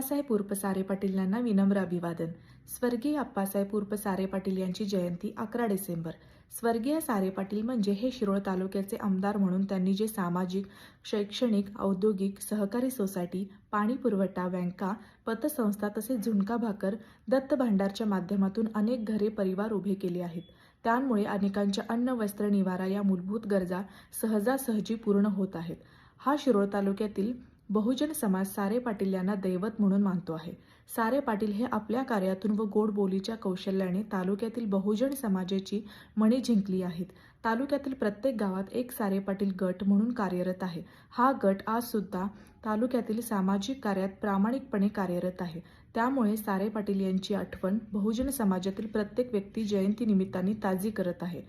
आप्पासाहेब उर्फ सारे पाटील यांना विनम्र अभिवादन। स्वर्गीय आप्पासाहेब उर्फ सारे पाटील यांची जयंती 11 डिसेंबर। स्वर्गीय सारे पाटील म्हणजे हे शिरोळ तालुक्याचे आमदार म्हणून त्यांनी जे सामाजिक, शैक्षणिक, औद्योगिक, सहकारी सोसायटी, पाणी पुरवठा, बँका, पतसंस्था तसेच झुणका भाकर, दत्त भांडारच्या माध्यमातून अनेक घरे, परिवार उभे केले आहेत। त्यामुळे अनेकांच्या अन्न, वस्त्र, निवारा या मूलभूत गरजा सहजासहजी पूर्ण होत आहेत। हा शिरोळ तालुक्यातील बहुजन समाज सारे पाटील यांना दैवत म्हणून मानतो आहे। सारे पाटील हे आपल्या कार्यातून व गोड बोलीच्या कौशल्याने तालुक्यातील बहुजन समाजाची मने जिंकली आहेत। तालुक्यातील प्रत्येक गावात एक सारे पाटील गट म्हणून कार्यरत आहे। हा गट आज सुद्धा तालुक्यातील सामाजिक कार्यात प्रामाणिकपणे कार्यरत आहे। त्यामुळे सारे पाटील यांची आठवण बहुजन समाजातील प्रत्येक व्यक्ती जयंती निमित्ताने ताजी करत आहे।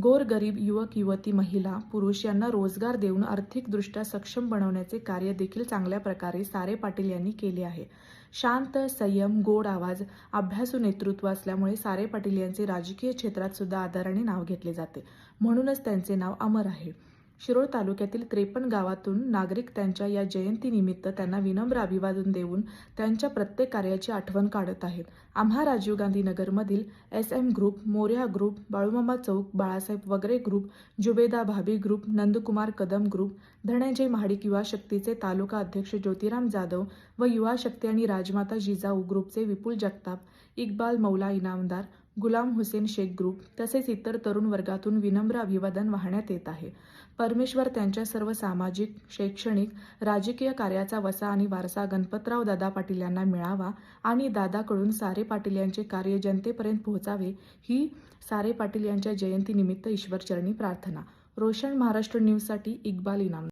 गोरगरीब युवक, युवती, महिला, पुरुष यांना रोजगार देऊन आर्थिकदृष्ट्या सक्षम बनवण्याचे कार्य देखील चांगल्या प्रकारे सारे पाटील यांनी केले आहे। शांत, संयम, गोड आवाज, अभ्यासू नेतृत्व असल्यामुळे सारे पाटील यांचे राजकीय क्षेत्रात सुद्धा आदराने नाव घेतले जाते। म्हणूनच त्यांचे नाव अमर आहे। शिरोळ तालुक्यातील 53 गावातून नागरिक त्यांच्या या जयंतीनिमित्त त्यांना विनम्र अभिवादन देऊन त्यांच्या प्रत्येक कार्याची आठवण काढत आहेत। आम्हा राजीव गांधी नगरमधील SM group, Morya group, Balumama चौक, बाळासाहेब वगैरे ग्रुप, जुबेदा भाभी ग्रुप, नंदकुमार कदम ग्रुप, धनंजय महाडिक युवा शक्तीचे तालुका अध्यक्ष ज्योतिराम जाधव व युवा शक्ती आणि राजमाता जिजाऊ ग्रुपचे विपुल जगताप, इक्बाल मौला इनामदार, गुलाम हुसेन शेख ग्रुप तसेच इतर तरुण वर्गातून विनम्र अभिवादन वाहण्यात येत आहे। परमेश्वर त्यांच्या सर्व सामाजिक, शैक्षणिक, राजकीय कार्याचा वसा आणि वारसा गणपतराव दादा पाटील यांना मिळावा आणि दादाकडून सारे पाटील यांचे कार्य जनतेपर्यंत पोहोचावे ही सारे पाटील यांच्या जयंतीनिमित्त ईश्वरचरणी प्रार्थना। रोशन महाराष्ट्र न्यूजसाठी इक्बाल इनामदार।